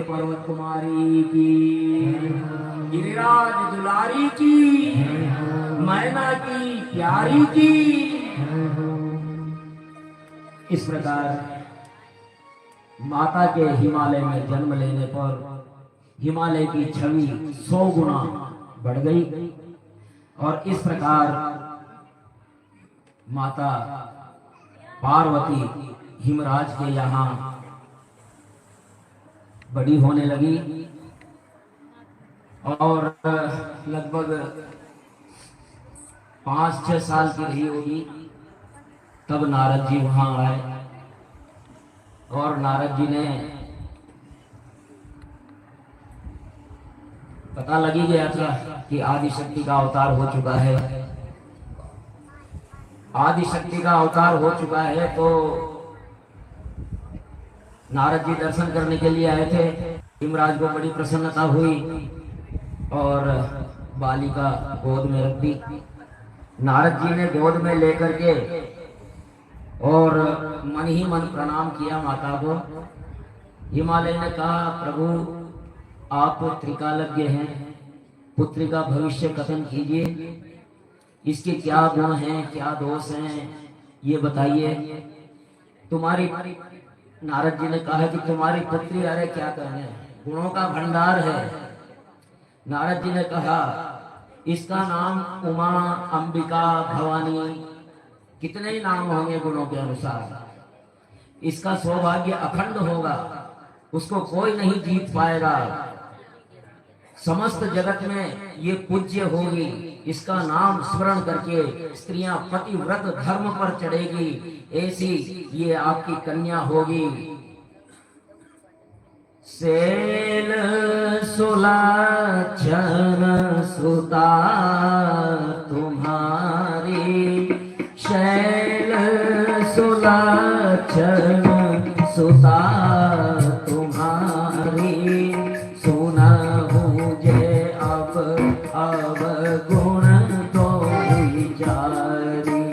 पर्वत कुमारी की, गिरिराज दुलारी की, मैना की प्यारी की। इस प्रकार माता के हिमालय में जन्म लेने पर हिमालय की छवि 100 गुना बढ़ गई और इस प्रकार माता पार्वती हिमराज के यहाँ बड़ी होने लगी और लगभग 5-6 साल की रही होगी तब नारद जी वहां आए और नारद जी ने पता लगी गया था कि आदि शक्ति का अवतार हो चुका है। आदि शक्ति का अवतार हो चुका है तो नारद जी दर्शन करने के लिए आए थे। हिमराज को बड़ी प्रसन्नता हुई और बालिका गोद में रख दी। नारद जी ने गोद में लेकर के और मन ही मन प्रणाम किया माता को। हिमालय ने कहा, प्रभु आप त्रिकालज्ञ हैं, पुत्री का भविष्य कथन कीजिए, इसके क्या गुण हैं, क्या दोष हैं, ये बताइए। तुम्हारी नारद जी ने कहा कि तुम्हारी पुत्री, अरे क्या कहने, गुणों का भंडार है। नारद जी ने कहा इसका नाम उमा, अंबिका, भवानी, कितने ही नाम होंगे गुणों के अनुसार। इसका सौभाग्य अखंड होगा, उसको कोई नहीं जीत पाएगा। समस्त जगत में ये पूज्य होगी। इसका नाम स्मरण करके स्त्रियां पतिव्रत धर्म पर चढ़ेगी, ऐसी ये आपकी कन्या होगी। शैल सुलाक्षण सुता तुम्हारी, शैल सुलाक्षण सुता तुम्हारी, सुना मुझे अब गुण तो विचारी,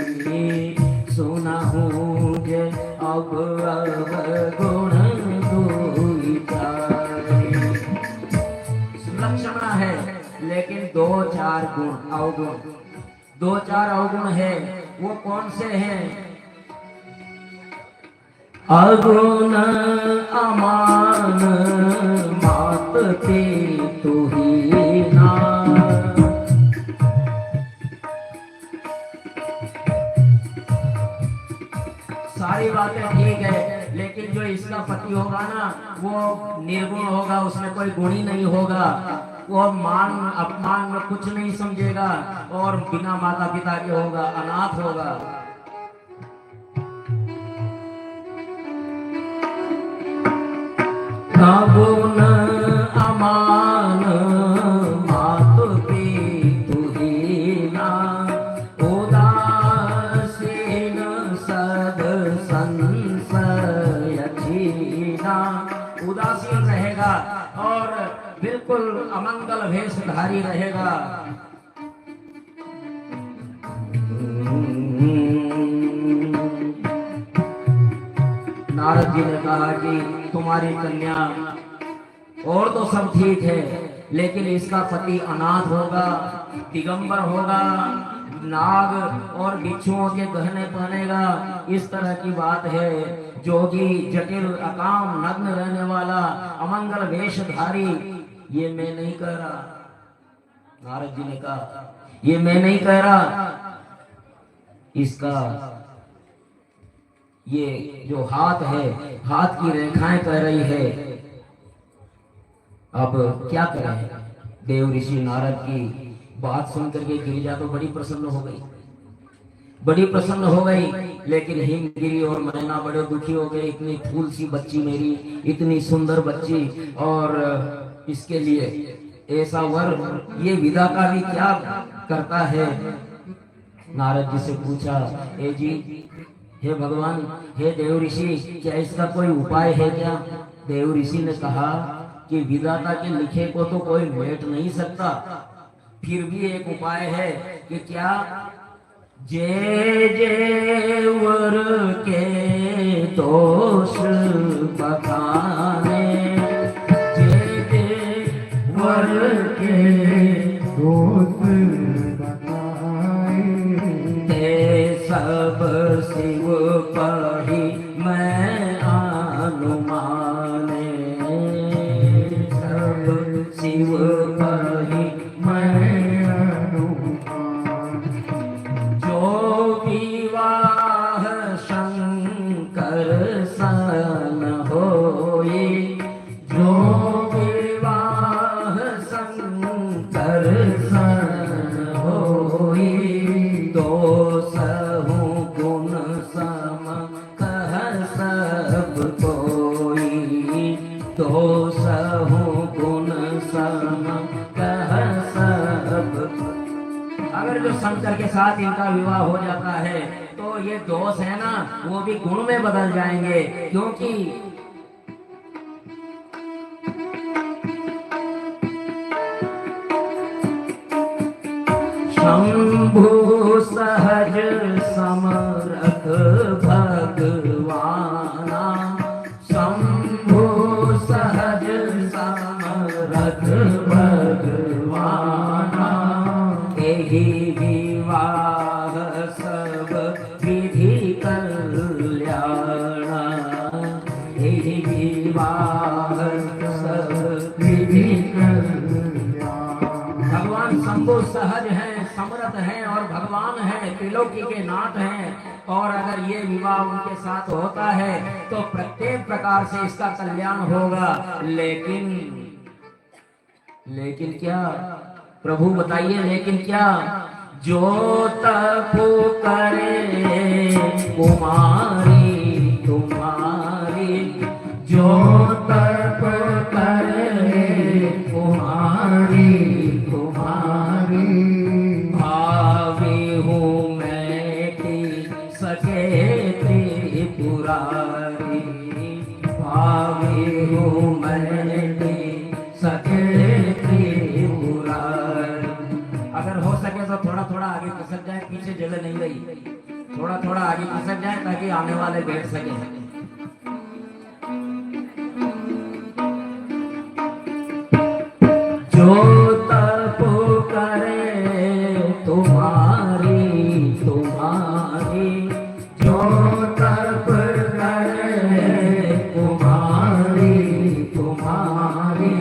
सुना मुझे अब गुण तो विचारी। सुलक्षणा है लेकिन 2-4 गुण अवगुण, 2-4 अवगुण है। वो कौन से हैं? अगुण अमान मात ते तू ही ना। सारी बातें ठीक है लेकिन जो इसका पति होगा ना वो निर्गुण होगा, उसमें कोई गुण ही नहीं होगा। वो मान अपमान में कुछ नहीं समझेगा और बिना माता पिता के होगा, अनाथ होगा। गुण अमान मात पितु हीना, उदासीन सद संशय छीना। उदासीन रहेगा और बिल्कुल अमंगल वेशधारी रहेगा। नारद जी ने कहा कि तुम्हारी कन्या और तो सब ठीक है लेकिन इसका पति अनाथ होगा, दिगंबर होगा, नाग और बिच्छुओं के गहने पहनेगा, इस तरह की बात है। जोगी, जटिल, अकाम, नग्न रहने वाला, अमंगल वेशधारी, ये मैं नहीं कह रहा। नारद जी ने कहा ये मैं नहीं कह रहा, इसका ये जो हाथ है, हाथ की रेखाएं कह रही है। अब क्या करें? देव ऋषि नारद की बात सुनकर के गिरिजा तो बड़ी प्रसन्न हो गई, बड़ी प्रसन्न हो गई। लेकिन हिमगिरी और मैना बड़े दुखी हो गए। इतनी फूल सी बच्ची मेरी, इतनी सुंदर बच्ची, और इसके लिए ऐसा वर ये विदा का भी क्या करता है? नारद जी से पूछा, ए जी, हे भगवान, हे देव ऋषि, क्या इसका कोई उपाय है क्या? देव ऋषि ने कहा कि विधाता के लिखे को तो कोई मेट नहीं सकता, फिर भी एक उपाय है कि क्या जे जे वर के दोष बखाने, जे वर के दोष बताए, ते सब शिव पढ़ी मैं अनुमाने, सब शिव पढ़ी मैं अनुमाने। जो विवाह शंकर सन होई, जो विवाह शंकर सन होई, दोसहु गुण सम कह सब कोई, दोसहु गुण सम कह सब। अगर जो शंकर के साथ इनका विवाह हो जाता है तो ये दोष है ना, वो भी गुण में बदल जाएंगे, क्योंकि शंभु सहज समरथ भगवाना, शंभु सहज समरथ भगवाना, एहि विवाह सब विधि कल्याणा, एहि विवाह सब विधि कल्याणा। भगवान शंभु सहज है, समर्थ हैं और भगवान है, त्रिलोकी के नाथ हैं, और अगर ये विवाह उनके साथ होता है तो प्रत्येक प्रकार से इसका कल्याण होगा। लेकिन क्या प्रभु बताइए, लेकिन क्या? जो तप करे कुमारी तुम्हारी, जो तप करे कुमारी तुम्हारी, भावी हूँ मैं की सके त्रिपुरारी, भावी हूँ मैं की सके त्रिपुरारी। अगर हो सके तो थोड़ा थोड़ा आगे खसक जाए, पीछे जगह नहीं रही, थोड़ा थोड़ा आगे खसक जाए ताकि आने वाले बैठ सके। जो तप करे तुम्हारी तुम्हारी, जो तप करे तुम्हारी तुम्हारी,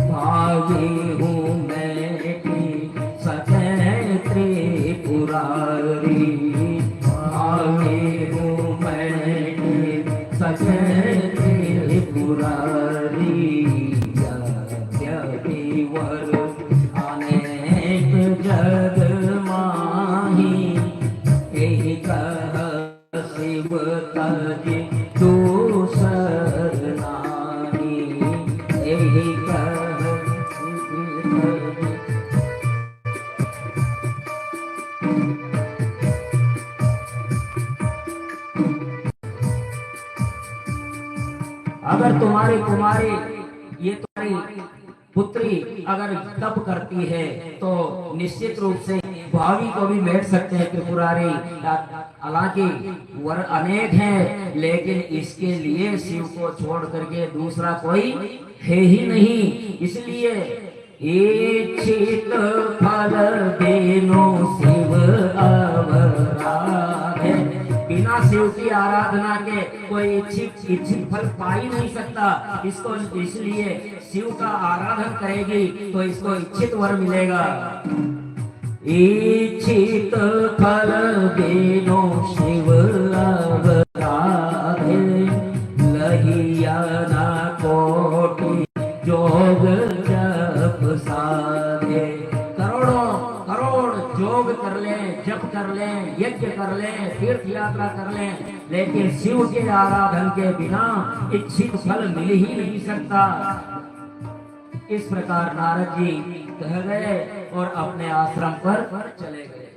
भावी हूँ मैं की सके त्रिपुरारी, भावी हूँ मैं की सके त्रिपुरारी। वर अनेक जग माही, एहि कह शिव तजि दूसर नाही, एहि कह अगर तुम्हारी कुमारी, ये तुम्हारी पुत्री अगर तप करती है तो निश्चित रूप से भावी को भी बैठ सकते हैं त्रिपुरारी। हालांकि वर अनेक हैं, लेकिन इसके लिए शिव को छोड़ करके दूसरा कोई है ही नहीं। इसलिए इच्छित फल देनो शिव अवराधे, बिना शिव की आराधना के कोई इच्छित फल पा ही नहीं सकता। इसको इसलिए शिव का आराधन करेगी तो इसको इच्छित वर मिलेगा। इच्छित फल देनो शिव अवराधे, लहिया ना कोटि जोग जप साधे। करोड़ों करोड़ जोग कर लें, जप कर लें, यज्ञ कर लें, तीर्थ यात्रा कर लें, लेकिन शिव के आराधन के बिना इच्छित फल मिल ही नहीं सकता। इस प्रकार नारद जी कह गए और अपने आश्रम पर चले गए।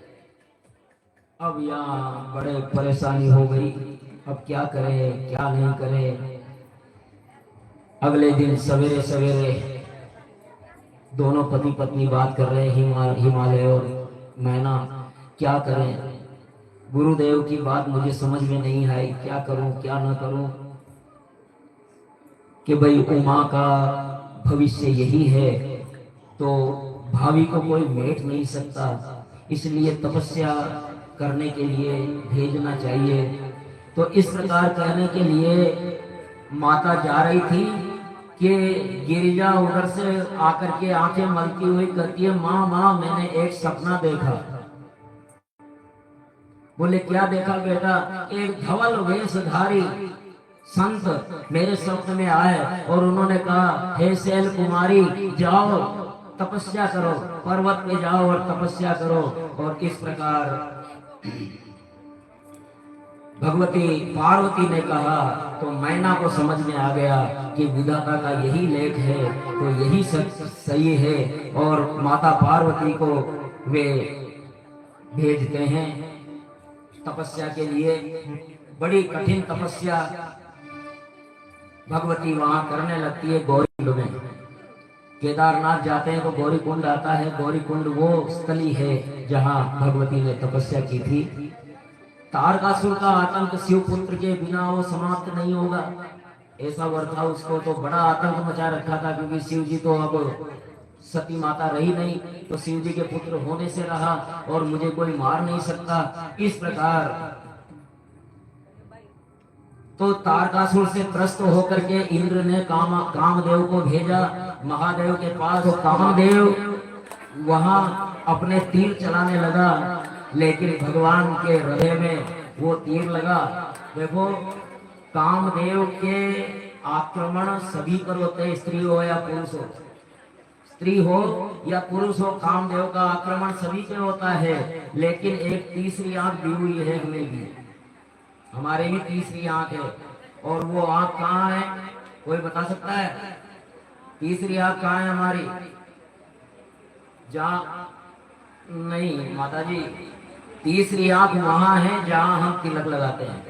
अब यहाँ बड़े परेशानी हो गई, अब क्या करें क्या नहीं करें। अगले दिन सवेरे सवेरे दोनों पति पत्नी बात कर रहे हैं, हिमालय और मैना, क्या करें। गुरुदेव की बात मुझे समझ में नहीं आई, क्या करूं क्या न करूं। कि भाई उमा का भविष्य यही है तो भावी को कोई मेट नहीं सकता, इसलिए तपस्या करने के लिए भेजना चाहिए। तो इस प्रकार कहने के लिए माता जा रही थी कि गिरिजा उधर से आकर के आंखें मलती हुई कहती है, माँ माँ मैंने एक सपना देखा। बोले क्या देखा बेटा? एक धवल वेशधारी संत मेरे स्वप्न में आए और उन्होंने कहा, हे शैल कुमारी जाओ तपस्या करो, पर्वत पे जाओ और तपस्या करो। और इस प्रकार भगवती पार्वती ने कहा तो मैना को समझ में आ गया कि विधाता का यही लेख है, तो यही सही है। और माता पार्वती को वे भेजते हैं तपस्या के लिए। बड़ी कठिन तपस्या भगवती वहां करने लगती है गौरी कुंड में। केदारनाथ जाते हैं तो गौरी कुंड आता है। गौरी कुंड वो स्थली है जहां भगवती ने तपस्या की थी। तारकासुर का आतंक शिवपुत्र के बिना वो समाप्त नहीं होगा, ऐसा वर था उसको। तो बड़ा आतंक मचा रखा था, क्योंकि शिव जी तो अब सती माता रही नहीं, तो शिव जी के पुत्र होने से रहा और मुझे कोई मार नहीं सकता। इस प्रकार तो तारकासुर से त्रस्त होकर के इंद्र ने कामदेव को भेजा महादेव के पास। तो कामदेव वहां अपने तीर चलाने लगा, लेकिन भगवान के हृदय में वो तीर लगा। देखो कामदेव के आक्रमण सभी पर होते हैं, स्त्री हो या पुरुष हो, स्त्री हो या पुरुष हो, कामदेव का आक्रमण सभी पे होता है। लेकिन एक तीसरी आंख दी हुई है हमें भी, हमारे भी तीसरी आंख है। और वो आंख कहाँ है, कोई बता सकता है? तीसरी आंख कहाँ है हमारी? जहाँ नहीं माता जी, तीसरी आंख वहां है जहां हम तिलक लगाते हैं।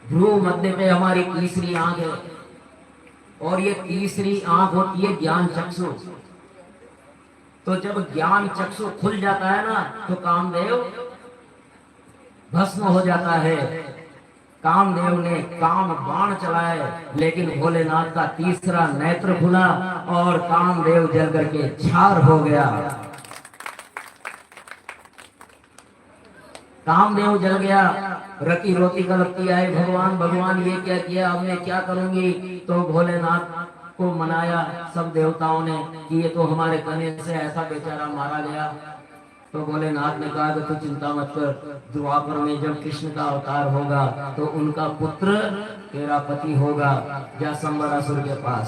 ध्रुव मध्य पे हमारी तीसरी आंख है। और ये तीसरी आंख होती है ज्ञान चक्षु। तो जब ज्ञान चक्षु खुल जाता है ना, तो कामदेव भस्म हो जाता है। कामदेव ने काम बाण चलाए, लेकिन भोलेनाथ का तीसरा नेत्र खुला और कामदेव जल करके छार हो गया। कामदेव जल गया। रति रोती कलपती आई, भगवान भगवान ये क्या किया, अब मैं क्या करूंगी? तो भोलेनाथ को मनाया सब देवताओं ने कि ये तो हमारे कहने से ऐसा बेचारा मारा गया। तो भोलेनाथ ने कहा कि तू चिंता मत कर, द्वापर में जब कृष्ण का अवतार होगा तो उनका पुत्र तेरा पति होगा, जा संबरासुर के पास।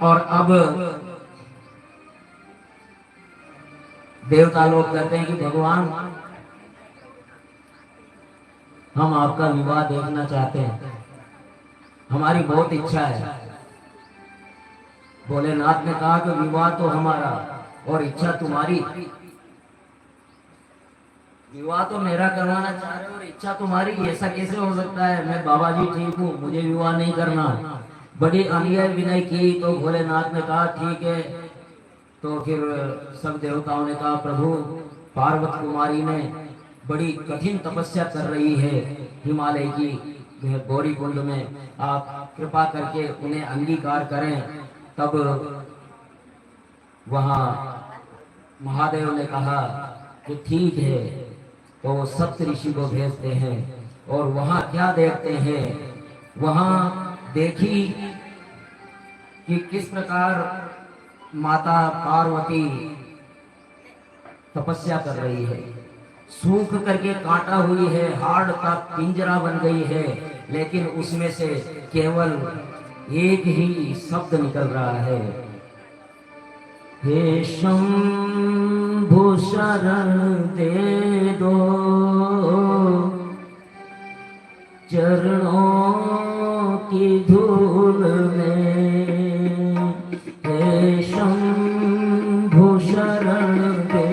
और अब देवता लोग कहते हैं कि भगवान हम आपका विवाह देखना चाहते हैं, हमारी बहुत इच्छा है। भोलेनाथ ने कहा कि विवाह तो हमारा और इच्छा तुम्हारी। विवाह तो मेरा करवाना चाह रहे हो और इच्छा तुम्हारी, ऐसा कैसे हो सकता है? मैं बाबा जी ठीक हूँ, मुझे विवाह नहीं करना। बड़ी अनुनय विनय की तो भोलेनाथ ने कहा ठीक है। तो फिर सब देवताओं ने कहा प्रभु पार्वती कुमारी ने बड़ी कठिन तपस्या कर रही है हिमालय की गौरी कुंड में, आप कृपा करके उन्हें अंगीकार करें। तब वहां महादेव ने कहा कि ठीक है। तो वो सप्त ऋषि को भेजते हैं और वहां क्या देखते हैं, वहां देखी कि किस प्रकार माता पार्वती तपस्या कर रही है। सूख करके काटा हुई है, हाड़ का पिंजरा बन गई है, लेकिन उसमें से केवल एक ही शब्द निकल रहा है, हे शंभु शरण दे दो चरणों की धूल में, हे शंभु शरण दे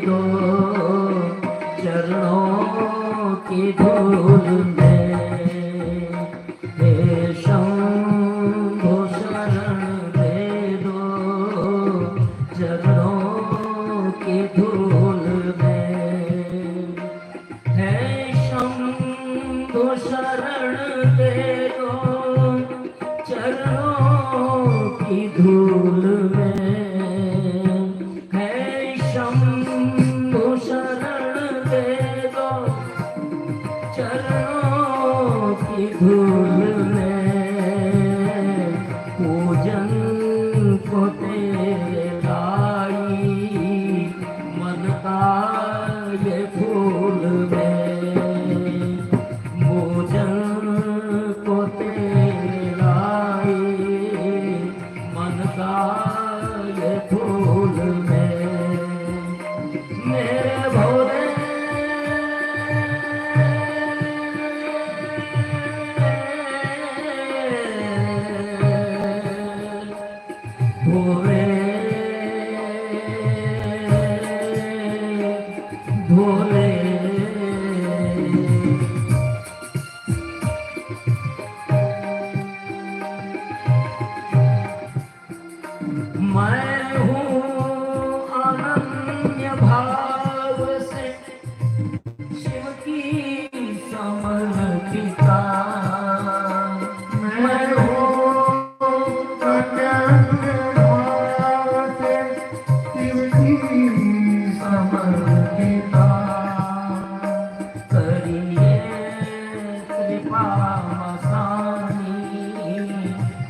दो चरणों की धूल में, हे शंभु शरण दे दो चरणों की धूल में, हे शंभु शरण दे दो चरणों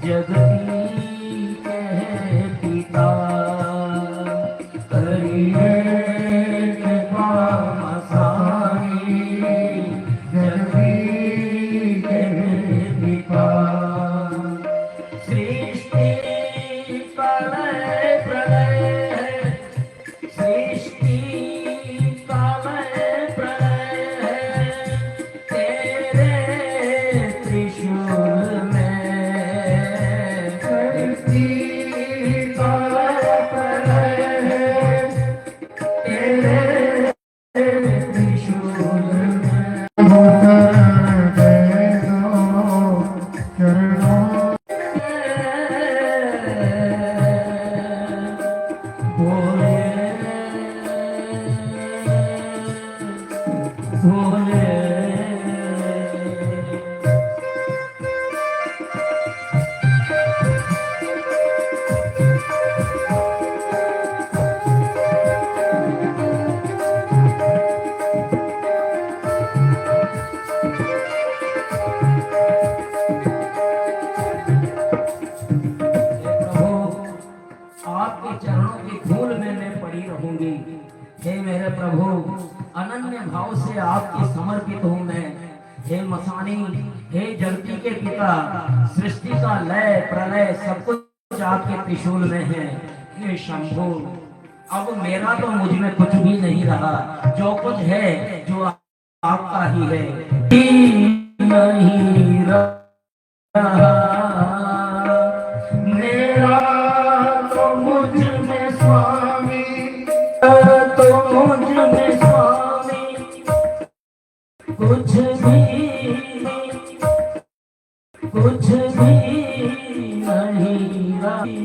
जगती के पिता करिए कृपा मसानी, जगती के पिता सृष्टि प्रलय प्रलय, सृष्टि प्रलय प्रलय तेरे त्रिशूल में, सृष्टि प्रलय प्रलय तेरे त्रिशूल में भोले भोले। आपके चरणों की धूल में मैं पड़ी रहूंगी। हे मेरे प्रभु, अनन्य भाव से आपके समर्पित हूँ मैं। हे मसानी, हे जगती के पिता, सृष्टि का लय प्रलय सब कुछ आपके त्रिशूल में है। हे शंभु, अब मेरा तो मुझ में कुछ भी नहीं रहा, जो कुछ है जो आपका ही है। नहीं रहा मेरा तो मुझ में स्वामी, तो मुझ में स्वामी कुछ भी नहीं रहा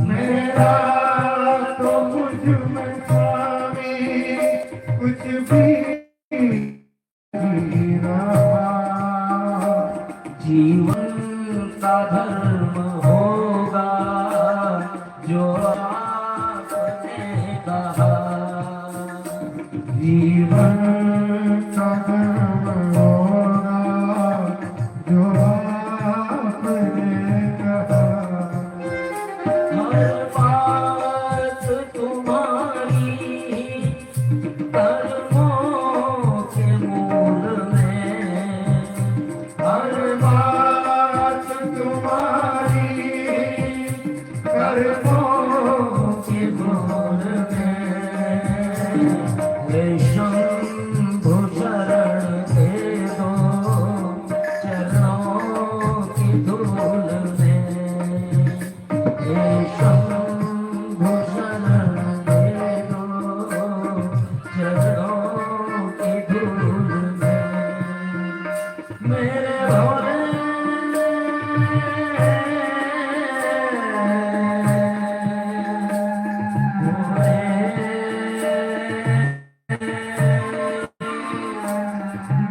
मेरा तो मुझ में स्वामी कुछ भी नहीं रहा। जीवन का धर्म होगा जो आपने कहा, जीवन का धर्म होगा जो आपने कहा। हर बात तुम्हारी कर्मों के मूल में, हर बात तुम्हारी कर्मों के मूल में। हे शंभु शरण दे दो चरणों की धूल में, हे शंभु शरण दे दो चरणों की धूल में। मेरे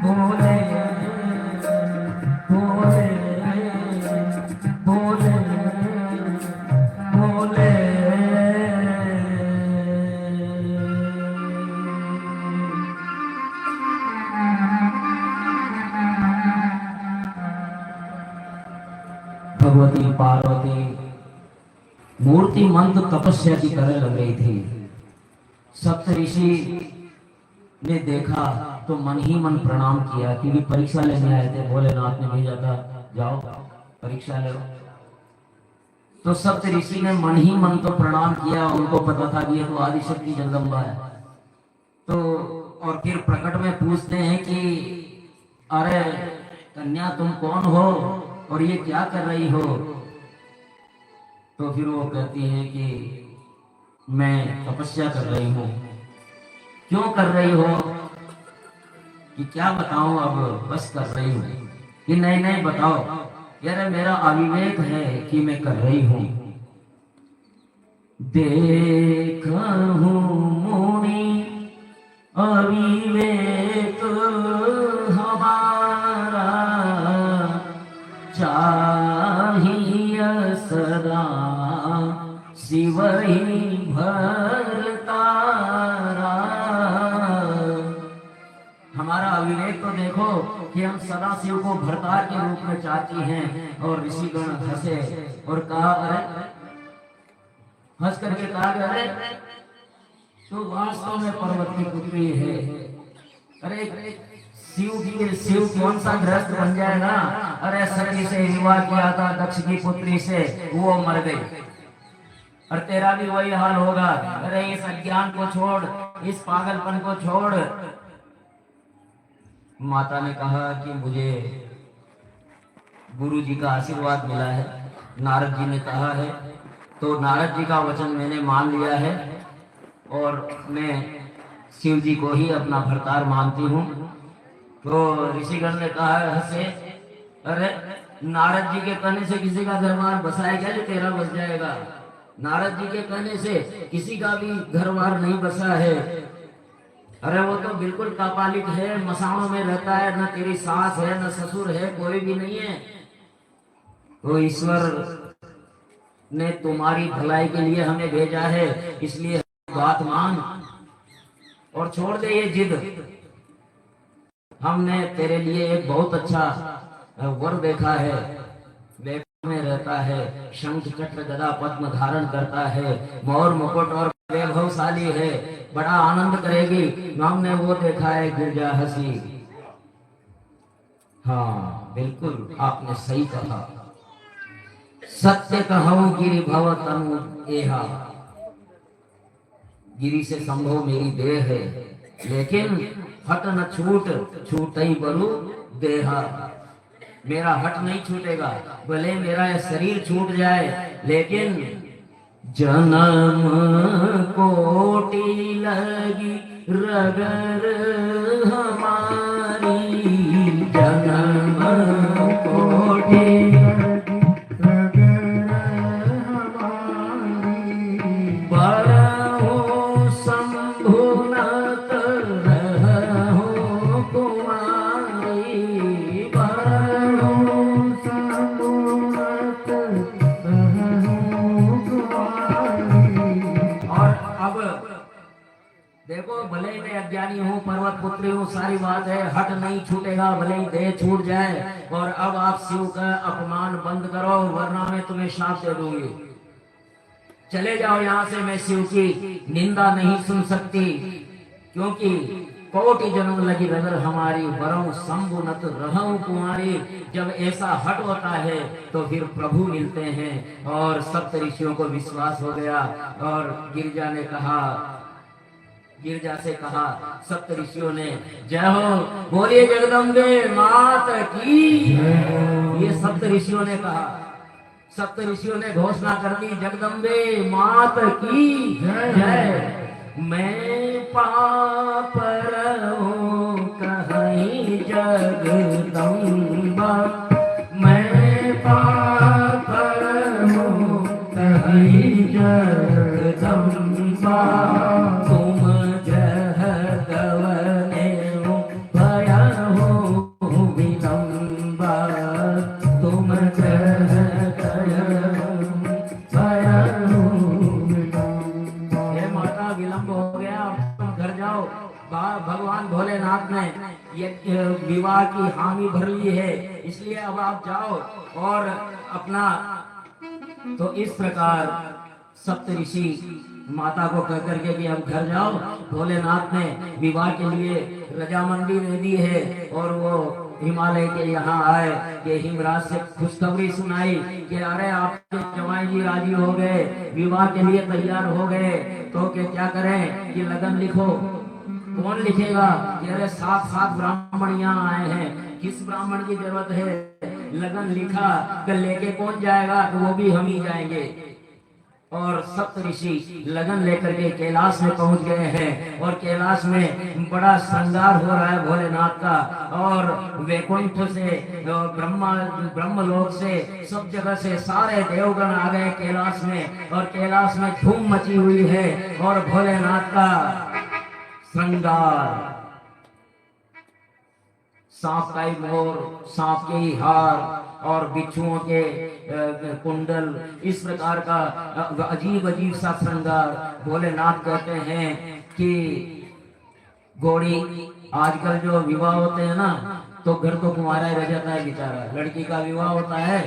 भोले भोले भोले भोले भोले। भगवती पार्वती मूर्ति मंत्र तपस्या की तरह लग रही थी। सप्तऋषि ने देखा तो मन ही मन प्रणाम किया, क्योंकि परीक्षा लेने आए थे, भोलेनाथ ने भेजा था जाओ परीक्षा लो। तो सप्तऋषि ने मन ही मन तो प्रणाम किया, उनको पता था कि ये तो आदिशक्ति जगदम्बा है। तो और फिर प्रकट में पूछते हैं कि अरे कन्या तुम कौन हो और ये क्या कर रही हो? तो फिर वो कहती है कि मैं तपस्या कर रही हूँ। क्यों कर रही हो? कि क्या बताऊं, अब बस कर रही हूँ। कि नहीं नहीं बताओ। यार मेरा अविवेक है कि मैं कर रही हूँ। देखा हूँ मुनि अविवेक हमारा, चाहिए सदा शिव ही भरतारा। हमारा अविवेक तो देखो कि हम सदा शिव को भरतार के रूप में चाहती हैं। और ऋषिगण हंसे और कहा, अरे हंस करके कहा, अरे तो वास्तव में पर्वत की पुत्री है। अरे शिव कौन सा ग्रस्त बन जाएगा? अरे सती से विवाह किया था दक्ष की पुत्री से, वो मर गई, और तेरा भी वही हाल होगा। अरे इस अज्ञान को छोड़, इस पागलपन को छोड़। माता ने कहा कि मुझे गुरु जी का आशीर्वाद मिला है, नारद जी ने कहा है, तो नारद जी का वचन मैंने मान लिया है और मैं शिव जी को ही अपना भरतार मानती हूँ। तो ऋषिगण ने कहा हंसे, अरे नारद जी के कहने से किसी का दरबार बसाएगा जो तेरा बस जाएगा? नारद जी के कहने से किसी का भी घरवार नहीं बसा है। अरे वो तो बिल्कुल कापालिक है, मसाणों में रहता है, न तेरी सास है न ससुर है, कोई भी नहीं है। तो ईश्वर ने तुम्हारी भलाई के लिए हमें भेजा है, इसलिए बात मान और छोड़ दे ये जिद। हमने तेरे लिए एक बहुत अच्छा वर देखा है, में रहता है, शंख चक्र गदा पद्म धारण करता है, मोर मुकुट और वैभवशाली है, बड़ा आनंद करेगी। हमने वो देखा है गिरजा हंसी। हाँ बिल्कुल आपने सही कहा, सत्य कहूं गिरि भव तनु एहा। गिरि से संभव मेरी देह है, लेकिन हट न छूट छूटई बरु देहा। मेरा हट नहीं छूटेगा, भले मेरा ये शरीर छूट जाए, लेकिन जन्म कोटि लगी रगर हमारी, जन्म कोटि देखो, भले ही मैं अज्ञानी हूँ, पर्वत पुत्री हूँ, सारी बात है, हट नहीं छूटेगा, भले ही देह छूट जाए। और अब आप शिव का अपमान बंद करो, वरना मैं तुम्हें शाप दे दूंगी। चले जाओ यहाँ से, मैं शिव की निंदा नहीं सुन सकती, क्योंकि कोटि जन्म लगी रगर हमारी, वरऊ शंभु नत रहूं कुमारी। जब ऐसा हट होता है तो फिर प्रभु मिलते हैं। और सप्त ऋषियों को विश्वास हो गया, और गिरजा ने कहा, गिरजा से कहा, सप्त ऋषियों ने जय हो बोलिए जगदम्बे मात की। ये सप्त ऋषियों ने कहा, सप्त ऋषियों ने घोषणा कर दी, जगदम्बे मात की जय। मैं पाप रहूं कहीं जगदम्बा, मैं पाप रहूं कहीं जगदम्बा। भगवान भोलेनाथ ने ये विवाह की हामी भर ली है, इसलिए अब आप जाओ और अपना। तो इस प्रकार सप्त ऋषि माता को कह करके कि अब घर जाओ। भोलेनाथ ने विवाह के लिए रजामंदी दे दी है, और वो हिमालय के यहाँ आए कि हिमराज से खुशखबरी सुनाई कि अरे आपके जवाई जी राजी हो गए, विवाह के लिए तैयार हो गए। तो क्या करें कि लगन लिखो। कौन लिखेगा कि अरे 7 ब्राह्मण यहाँ आए हैं, किस ब्राह्मण की जरूरत है? लगन लिखा, कल लेके कौन जाएगा? तो वो भी हम ही जाएंगे। और सप्त ऋषि लगन लेकर के कैलाश में पहुंच गए हैं, और कैलाश में बड़ा श्रृंगार हो रहा है भोलेनाथ का। और वैकुंठ से, ब्रह्मलोक से, सब जगह से सारे देवगण आ गए कैलाश में, और कैलाश में धूम मची हुई है। और भोलेनाथ का श्रृंगार, सांप का ही मोर, सांप के ही हार और बिच्छुओं के कुंडल, इस प्रकार का अजीब अजीब सा श्रृंगार। भोलेनाथ कहते हैं कि गौड़ी, आजकल जो विवाह होते हैं ना, तो घर तो कुंवारा ही रह जाता है बेचारा। लड़की का विवाह होता है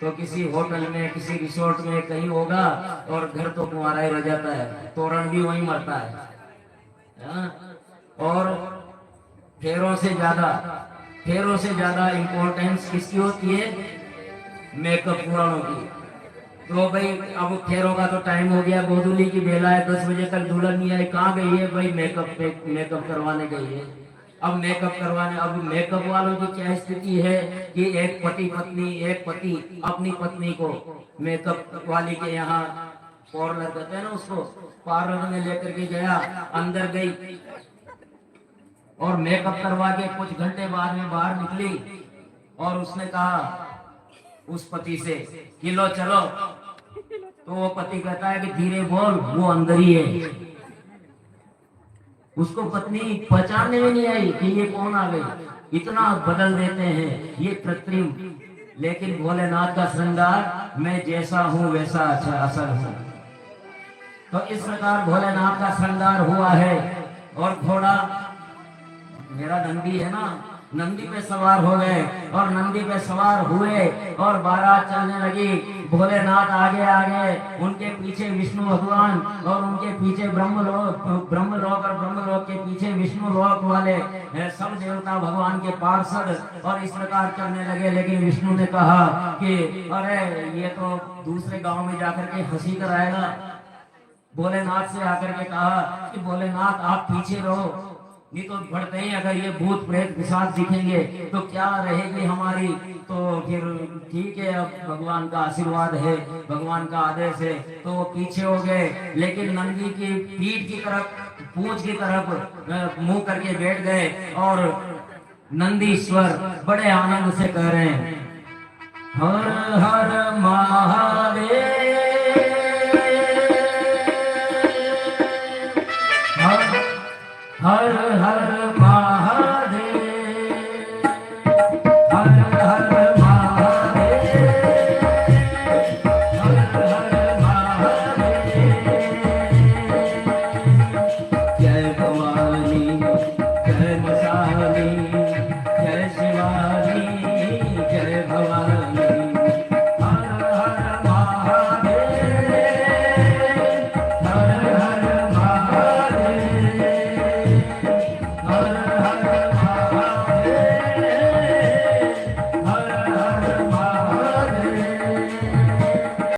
तो किसी होटल में, किसी रिसोर्ट में कहीं होगा, और घर तो कुंवारा ही रह जाता है, तोरण भी वहीं मरता है। और फेरों से ज्यादा इंपॉर्टेंस किसकी होती है? मेकअप पुराणों की। तो भाई अब फेरों का तो टाइम हो गया, गोधुली की बेला है, 10 बजे तक दुल्हन नहीं आई, कहाँ गई है भाई? मेकअप करवाने गई है। अब मेकअप वालों की क्या स्थिति है कि एक पति अपनी पत्नी को मेकअप वाली के यहाँ, पार्लर कहते हैं ना उसको, पार्लर में लेकर के गया, अंदर गई और मेकअप करवा के कुछ घंटे बाद में बाहर निकली और उसने कहा उस पति से कि लो चलो। तो वो पति कहता है कि धीरे बोल, वो अंदर ही है। उसको पत्नी पहचानने में नहीं आई कि ये कौन आ गई। इतना बदल देते हैं ये कृत्रिम। लेकिन भोलेनाथ का श्रृंगार, मैं जैसा हूं वैसा अच्छा असल हूं। तो इस प्रकार भोलेनाथ का श्रृंगार हुआ है। और घोड़ा, मेरा नंदी है ना, नंदी पे सवार हो गए और नंदी पे सवार हुए और बारात चलने लगी। भोलेनाथ आगे आगे, उनके पीछे विष्णु भगवान और उनके पीछे ब्रह्मलोक और ब्रह्मलोक के पीछे विष्णु लोक वाले सब देवता भगवान के पार्षद, और इस प्रकार चलने लगे। लेकिन विष्णु ने कहा कि अरे ये तो दूसरे गांव में जाकर के हंसी कर आएगा। भोलेनाथ से आकर के कहा कि भोलेनाथ आप पीछे रहो, नहीं तो बढ़ते ही अगर ये भूत प्रेत पिशाच दिखेंगे तो क्या रहेगी हमारी। तो फिर ठीक है, अब भगवान का आशीर्वाद है, भगवान का आदेश है, तो वो पीछे हो गए। लेकिन नंदी की पीठ की तरफ, पूंछ की तरफ मुंह करके बैठ गए और नंदीश्वर बड़े आनंद से कह रहे हैं, हर हर महादेव।